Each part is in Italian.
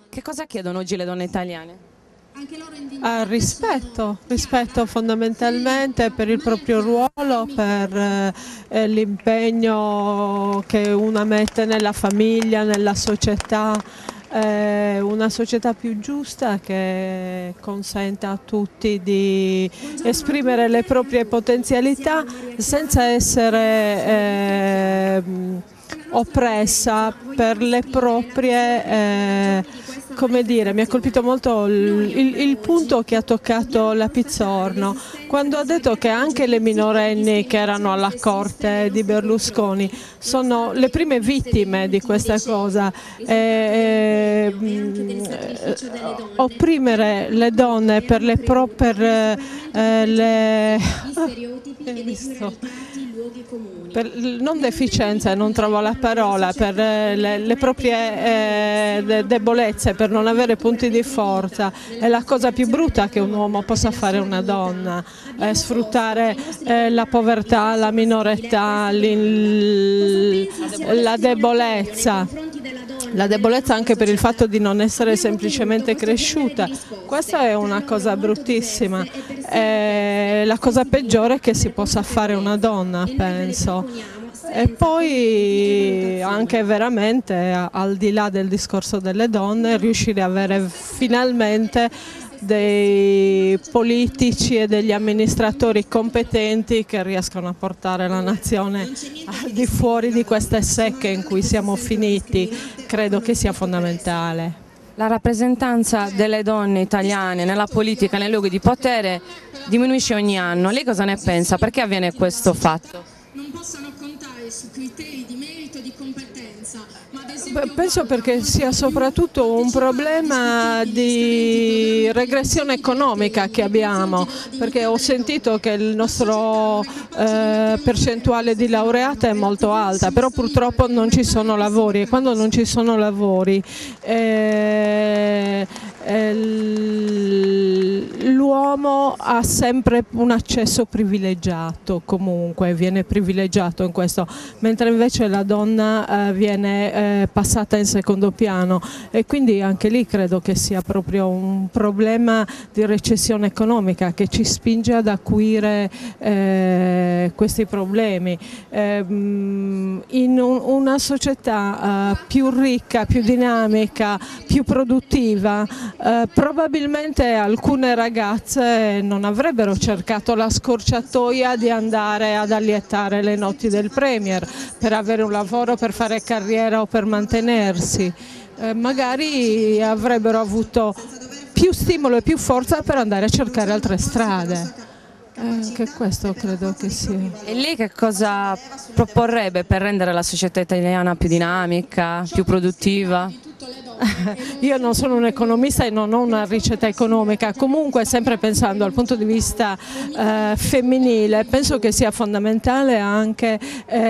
Che cosa chiedono oggi le donne italiane? Rispetto fondamentalmente per il proprio ruolo, per l'impegno che una mette nella famiglia, nella società, una società più giusta che consenta a tutti di esprimere le proprie potenzialità senza essere oppressa per le proprie, come dire, mi ha colpito molto il punto che ha toccato la Pizzorno, quando ha detto che anche le minorenni che erano alla corte di Berlusconi sono le prime vittime di questa cosa. Opprimere le donne per le proprie non deficienze, non trovo la parola, per le proprie debolezze, per non avere punti di forza, è la cosa più brutta che un uomo possa fare a una donna, sfruttare la povertà, la minorità, la debolezza anche per il fatto di non essere semplicemente cresciuta. Questa è una cosa bruttissima, è la cosa peggiore che si possa fare una donna, penso. E poi anche veramente, al di là del discorso delle donne, riuscire ad avere finalmente dei politici e degli amministratori competenti che riescono a portare la nazione al di fuori di queste secche in cui siamo finiti, credo che sia fondamentale. La rappresentanza delle donne italiane nella politica, nei luoghi di potere, diminuisce ogni anno. Lei cosa ne pensa? Perché avviene questo fatto? Non possano contare su criteri di merito e di competenza, ma ad esempio... Penso perché sia soprattutto un problema di regressione economica che abbiamo, perché ho sentito che il nostro percentuale di laureate è molto alta, però purtroppo non ci sono lavori e quando non ci sono lavori l'uomo ha sempre un accesso privilegiato, comunque viene privilegiato in questo, mentre invece la donna viene passata in secondo piano e quindi anche lì credo che sia proprio un problema di recessione economica che ci spinge ad acuire questi problemi. In una società più ricca, più dinamica, più produttiva, probabilmente alcune ragazze non avrebbero cercato la scorciatoia di andare ad allietare le noti del Premier per avere un lavoro, per fare carriera o per mantenersi. Magari avrebbero avuto più stimolo e più forza per andare a cercare altre strade. Che questo credo che sia. E lei che cosa proporrebbe per rendere la società italiana più dinamica, più produttiva? Io non sono un economista e non ho una ricetta economica, comunque sempre pensando dal punto di vista femminile, penso che sia fondamentale anche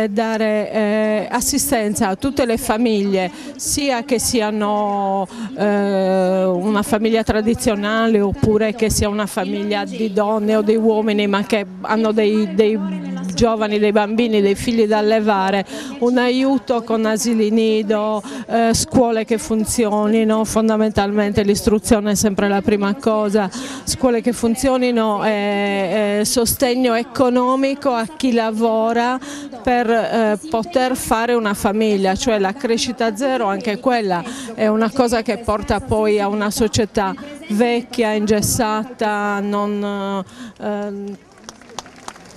dare assistenza a tutte le famiglie, sia che siano una famiglia tradizionale oppure che sia una famiglia di donne o di uomini, ma che hanno dei giovani, dei bambini, dei figli da allevare, un aiuto con asili nido, scuole che funzionino, fondamentalmente l'istruzione è sempre la prima cosa, scuole che funzionino, sostegno economico a chi lavora per poter fare una famiglia, cioè la crescita zero, anche quella è una cosa che porta poi a una società vecchia, ingessata,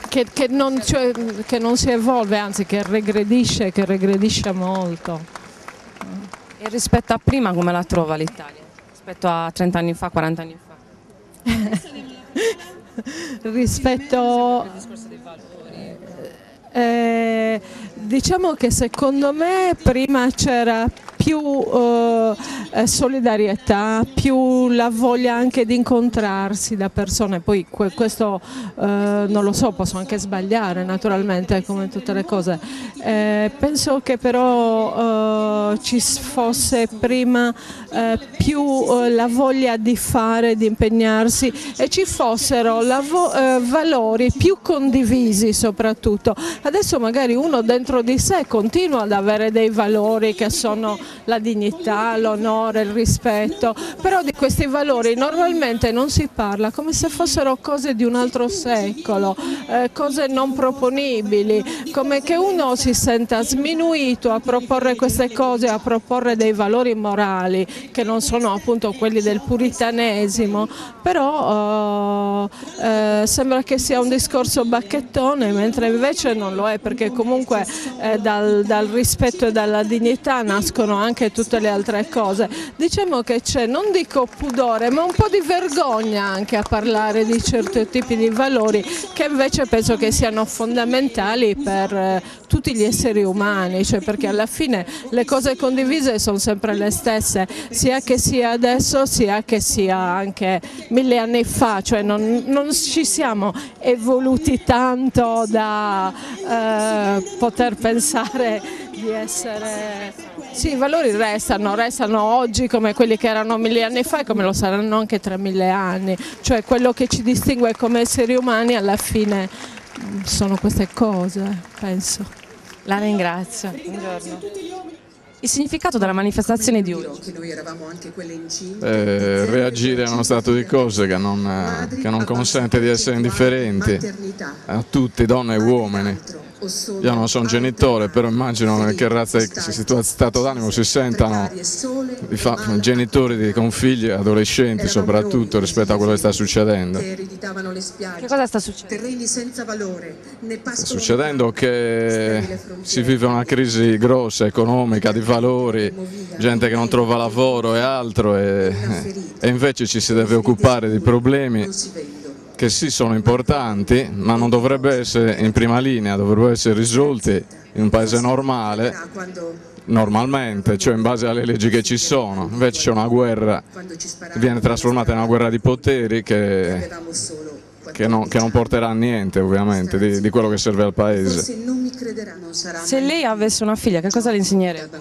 che non si evolve, anzi che regredisce molto. E rispetto a prima come la trova l'Italia? Rispetto a 30 anni fa, 40 anni fa? Rispetto... diciamo che secondo me prima c'era più solidarietà, più la voglia anche di incontrarsi da persone, poi questo non lo so, posso anche sbagliare naturalmente come tutte le cose, penso che però ci fosse prima più la voglia di fare, di impegnarsi e ci fossero valori più condivisi soprattutto. Adesso magari uno dentro di sé continua ad avere dei valori che sono la dignità, l'onore, il rispetto, però di questi valori normalmente non si parla, come se fossero cose di un altro secolo, cose non proponibili, come che uno si senta sminuito a proporre queste cose, a proporre dei valori morali che non sono appunto quelli del puritanesimo, però sembra che sia un discorso bacchettone, mentre invece non lo è, perché comunque dal rispetto e dalla dignità nascono anche tutte le altre cose. Diciamo che c'è, non dico pudore, ma un po' di vergogna anche a parlare di certi tipi di valori che invece penso che siano fondamentali per tutti gli esseri umani, cioè perché alla fine le cose condivise sono sempre le stesse, sia che sia adesso sia che sia anche 1000 anni fa, cioè non ci siamo evoluti tanto da poter pensare di essere... Sì, i valori restano oggi come quelli che erano 1000 anni fa e come lo saranno anche tra 1000 anni, cioè quello che ci distingue come esseri umani alla fine sono queste cose, penso. La ringrazio. Buongiorno. Il significato della manifestazione di oggi? Reagire a uno stato di cose che non consente di essere indifferenti a tutti, donne e uomini. Io non sono genitore, però immagino che razza di stato d'animo si sentano i genitori con figli, adolescenti soprattutto, rispetto a quello che sta succedendo. Che cosa sta succedendo? Sta succedendo che si vive una crisi grossa economica, di valori, gente che non trova lavoro e altro, e invece ci si deve occupare di problemi che sì sono importanti, ma non dovrebbe essere in prima linea, dovrebbero essere risolti in un paese normale, normalmente, cioè in base alle leggi che ci sono. Invece c'è una guerra che viene trasformata in una guerra di poteri che non porterà a niente, ovviamente, di quello che serve al paese. Se lei avesse una figlia, che cosa le insegnerebbe?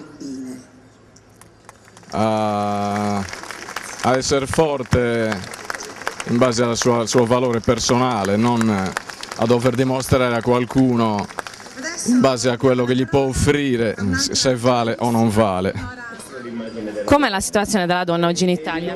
A essere forte in base al suo valore personale, non a dover dimostrare a qualcuno in base a quello che gli può offrire se vale o non vale. Com'è la situazione della donna oggi in Italia?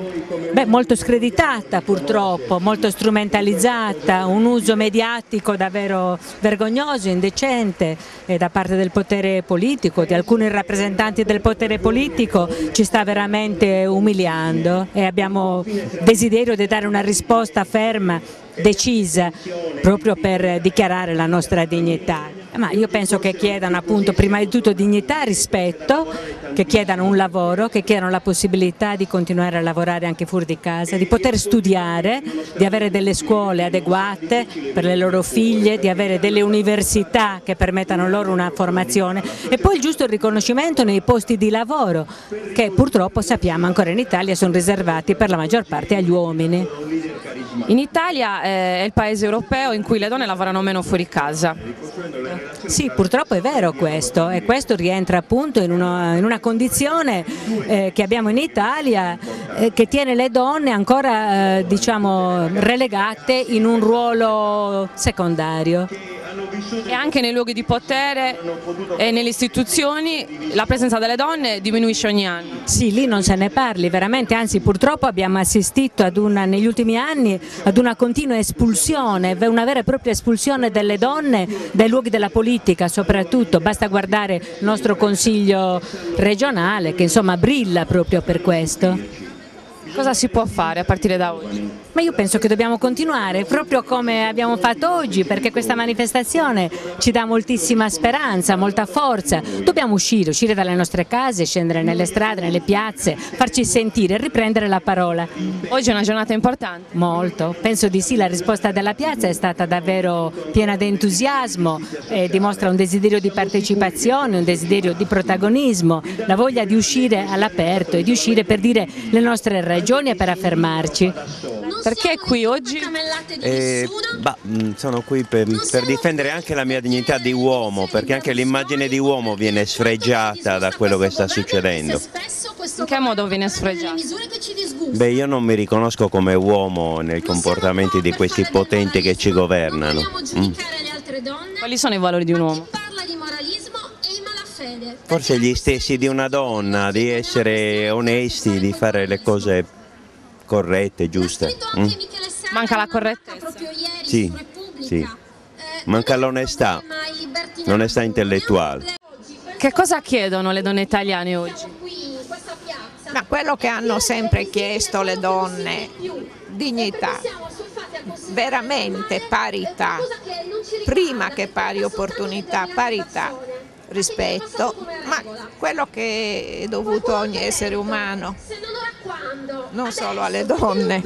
Beh, molto screditata purtroppo, molto strumentalizzata, un uso mediatico davvero vergognoso, indecente da parte del potere politico, di alcuni rappresentanti del potere politico, ci sta veramente umiliando e abbiamo desiderio di dare una risposta ferma, decisa, proprio per dichiarare la nostra dignità. Ma io penso che chiedano appunto prima di tutto dignità, rispetto, che chiedano un lavoro, che chiedano la possibilità di continuare a lavorare anche fuori di casa, di poter studiare, di avere delle scuole adeguate per le loro figlie, di avere delle università che permettano loro una formazione e poi il giusto riconoscimento nei posti di lavoro che purtroppo sappiamo ancora in Italia sono riservati per la maggior parte agli uomini. In Italia è il paese europeo in cui le donne lavorano meno fuori casa. Sì, purtroppo è vero questo e questo rientra appunto in una condizione che abbiamo in Italia che tiene le donne ancora diciamo relegate in un ruolo secondario. E anche nei luoghi di potere e nelle istituzioni la presenza delle donne diminuisce ogni anno. Sì, lì non se ne parli veramente, anzi purtroppo abbiamo assistito negli ultimi anni ad una continua espulsione, una vera e propria espulsione delle donne dai luoghi della politica soprattutto, basta guardare il nostro consiglio regionale che insomma brilla proprio per questo. Cosa si può fare a partire da oggi? Ma io penso che dobbiamo continuare proprio come abbiamo fatto oggi perché questa manifestazione ci dà moltissima speranza, molta forza. Dobbiamo uscire dalle nostre case, scendere nelle strade, nelle piazze, farci sentire e riprendere la parola. Oggi è una giornata importante. Molto, penso di sì, la risposta della piazza è stata davvero piena di entusiasmo, dimostra un desiderio di partecipazione, un desiderio di protagonismo, la voglia di uscire all'aperto e di uscire per dire le nostre ragioni e per affermarci. Perché è qui oggi? Sono qui per difendere anche la mia dignità di uomo, perché anche l'immagine di uomo viene sfregiata da quello che sta succedendo. In che modo viene sfregiata? Beh, io non mi riconosco come uomo nei comportamenti di questi potenti che ci governano. Quali sono i valori di un uomo? Parla di moralismo e i malafede. Forse gli stessi di una donna, di essere onesti, di fare le cose corrette, giuste. Manca la correttezza. Sì, sì. Manca l'onestà intellettuale. Che cosa chiedono le donne italiane oggi? Ma quello che hanno sempre chiesto le donne: dignità, veramente parità, prima che pari opportunità, parità, rispetto, ma quello che è dovuto a ogni essere umano, non solo alle donne.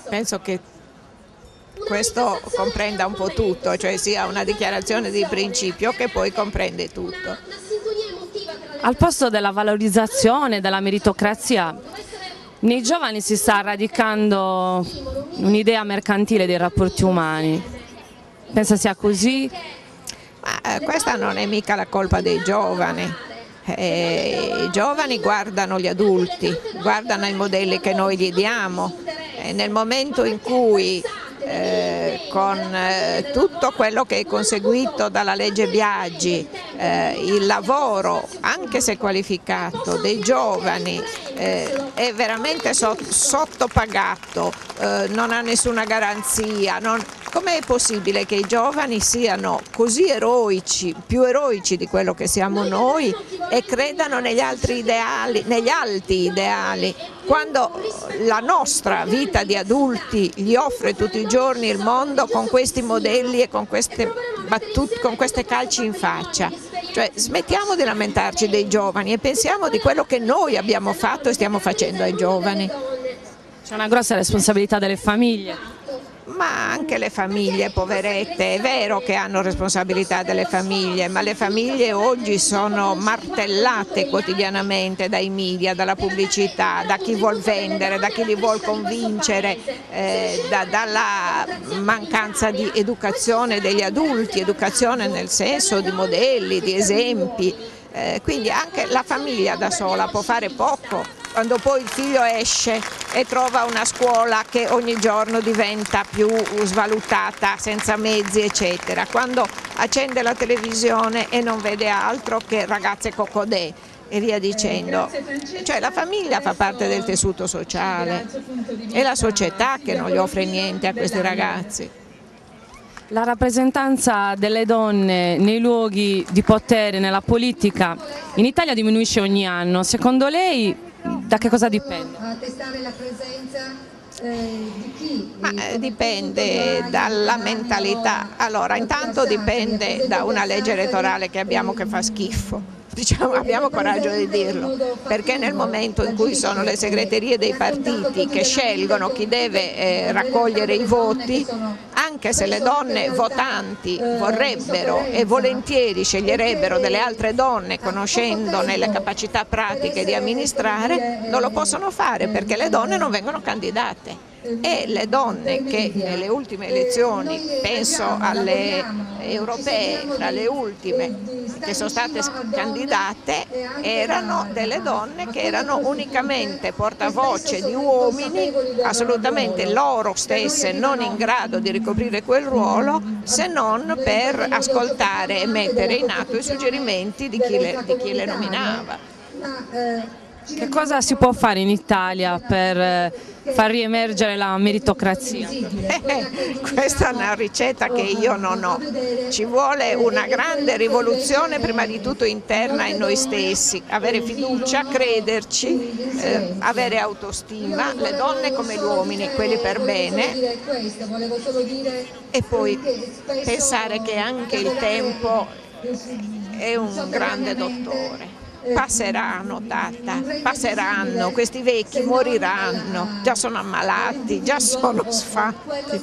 Penso che questo comprenda un po' tutto, cioè sia una dichiarazione di principio che poi comprende tutto. Al posto della valorizzazione, della meritocrazia, nei giovani si sta radicando un'idea mercantile dei rapporti umani. Pensa sia così? Ma questa non è mica la colpa dei giovani. I giovani guardano gli adulti, guardano i modelli che noi gli diamo. Nel momento in cui con tutto quello che è conseguito dalla legge Biagi, il lavoro, anche se qualificato, dei giovani è veramente sottopagato, non ha nessuna garanzia. Com'è possibile che i giovani siano così eroici, più eroici di quello che siamo noi, e credano negli alti ideali, quando la nostra vita di adulti gli offre tutti i giorni il mondo con questi modelli e con queste battute, con queste calci in faccia? Cioè, smettiamo di lamentarci dei giovani e pensiamo di quello che noi abbiamo fatto e stiamo facendo ai giovani. C'è una grossa responsabilità delle famiglie. Ma anche le famiglie, poverette, è vero che hanno responsabilità delle famiglie, ma le famiglie oggi sono martellate quotidianamente dai media, dalla pubblicità, da chi vuol vendere, da chi li vuol convincere, dalla mancanza di educazione degli adulti, educazione nel senso di modelli, di esempi. Quindi anche la famiglia da sola può fare poco quando poi il figlio esce e trova una scuola che ogni giorno diventa più svalutata, senza mezzi eccetera, quando accende la televisione e non vede altro che ragazze cocodè e via dicendo. Cioè la famiglia fa parte del tessuto sociale, è la società che non gli offre niente a questi ragazzi. La rappresentanza delle donne nei luoghi di potere, nella politica, in Italia diminuisce ogni anno. Secondo lei da che cosa dipende? Ma dipende dalla mentalità. Allora, intanto dipende da una legge elettorale che abbiamo che fa schifo. Diciamo, abbiamo coraggio di dirlo, perché nel momento in cui sono le segreterie dei partiti che scelgono chi deve raccogliere i voti, anche se le donne votanti vorrebbero e volentieri sceglierebbero delle altre donne conoscendone le capacità pratiche di amministrare, non lo possono fare perché le donne non vengono candidate. E le donne che nelle ultime elezioni, penso alle europee, tra le ultime che sono state candidate, erano delle donne che erano unicamente portavoce di uomini, assolutamente loro stesse non in grado di ricoprire quel ruolo, se non per ascoltare e mettere in atto i suggerimenti di chi le nominava. Che cosa si può fare in Italia per far riemergere la meritocrazia? Questa è una ricetta che io non ho. Ci vuole una grande rivoluzione prima di tutto interna in noi stessi, avere fiducia, crederci, avere autostima, le donne come gli uomini, quelli per bene, e poi pensare che anche il tempo è un grande dottore. Passeranno, Tata, passeranno, questi vecchi moriranno, già sono ammalati, già sono sfatti,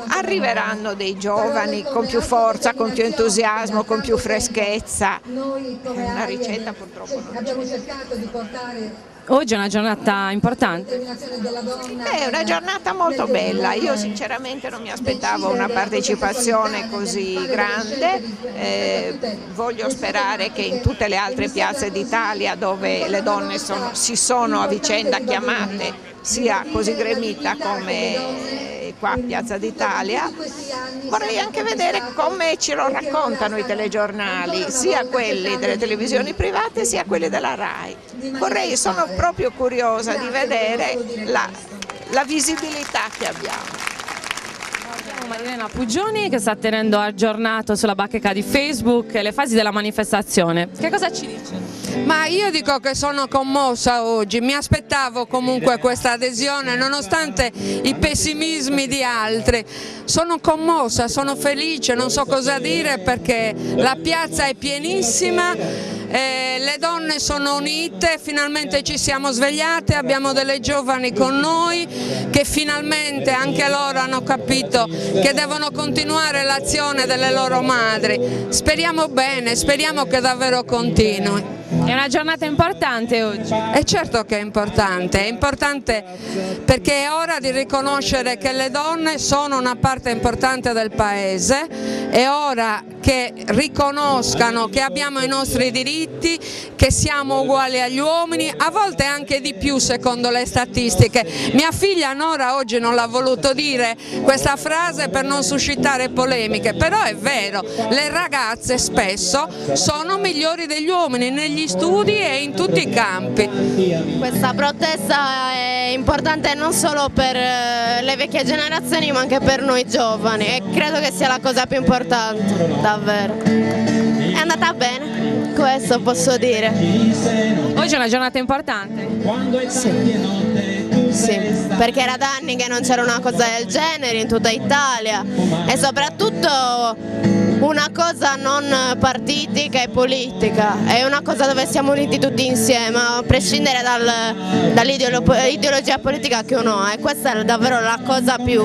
arriveranno dei giovani con più forza, con più entusiasmo, con più freschezza. Una ricetta purtroppo non c'è. Oggi è una giornata importante. È una giornata molto bella, io sinceramente non mi aspettavo una partecipazione così grande, voglio sperare che in tutte le altre piazze d'Italia dove le donne si sono a vicenda chiamate sia così gremita come qua a Piazza d'Italia, vorrei anche vedere come ce lo raccontano i telegiornali, sia quelli delle televisioni private sia quelli della RAI. Sono proprio curiosa di vedere la visibilità che abbiamo. Marilena Pugioni che sta tenendo aggiornato sulla bacheca di Facebook le fasi della manifestazione. Che cosa ci dice? Ma io dico che sono commossa oggi, mi aspettavo comunque questa adesione nonostante i pessimismi di altri. Sono commossa, sono felice, non so cosa dire perché la piazza è pienissima, le donne sono unite, finalmente ci siamo svegliate, abbiamo delle giovani con noi che finalmente anche loro hanno capito che devono continuare l'azione delle loro madri. Speriamo bene, speriamo che davvero continui. È una giornata importante oggi. E certo che è importante perché è ora di riconoscere che le donne sono una parte importante del paese, è ora che riconoscano che abbiamo i nostri diritti, che siamo uguali agli uomini, a volte anche di più secondo le statistiche. Mia figlia Nora oggi non l'ha voluto dire questa frase per non suscitare polemiche, però è vero, le ragazze spesso sono migliori degli uomini negli studi e in tutti i campi. Questa protesta è importante non solo per le vecchie generazioni ma anche per noi giovani e credo che sia la cosa più importante, davvero. È andata bene, questo posso dire. Oggi è una giornata importante? Sì, perché era da anni che non c'era una cosa del genere in tutta Italia e soprattutto una cosa non partitica e politica, è una cosa dove siamo uniti tutti insieme, a prescindere dall'ideologia politica che uno ha, e questa è davvero la cosa più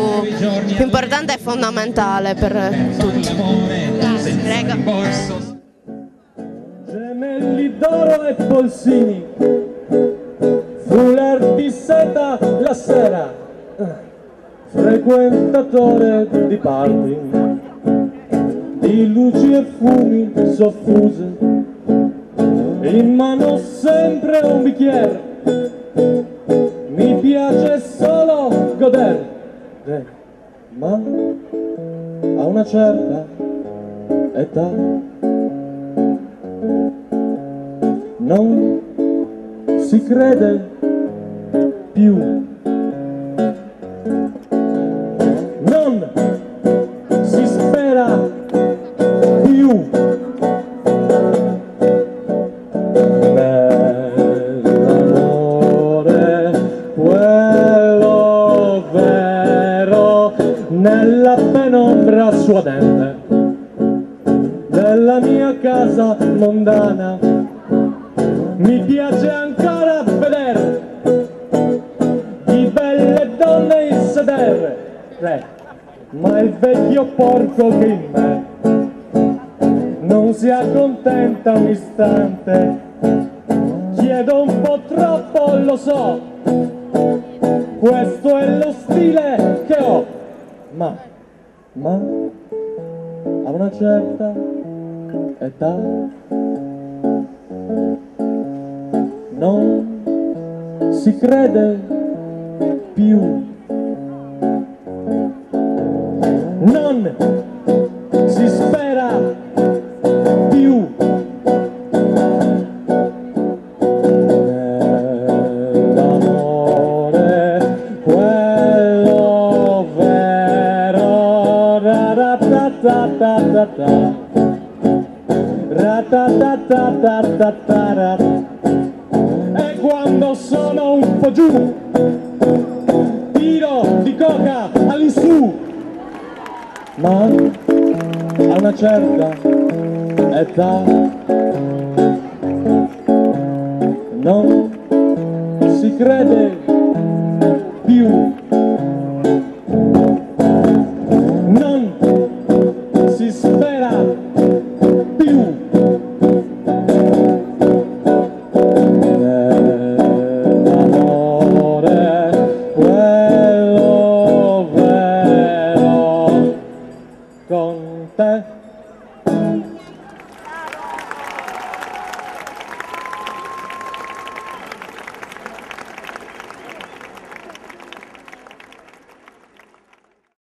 importante e fondamentale per tutti. Prego. Gemelli d'oro e polsini, foulard di seta la sera, frequentatore di party, di luci e fumi soffuse, in mano sempre un bicchiere, mi piace solo godere, ma a una certa età non si crede più, non si spera più nell'amore, quello vero, nella penombra suadente della mia casa mondana. Mi piace ancora vedere di belle donne in sedere, ma il vecchio porco che in me non si accontenta un istante. Chiedo un po' troppo, lo so, questo è lo stile che ho, ma a una certa età non si crede più, non si spera più nell'amore, quello vero, ra-ra-ta-ta-ta-ta-ta, ra-ta-ta-ta-ta-ta-ta. E quando sono un po' giù, tiro di coca all'insù, ma a una certa età non si crede più, non si spera più. Con te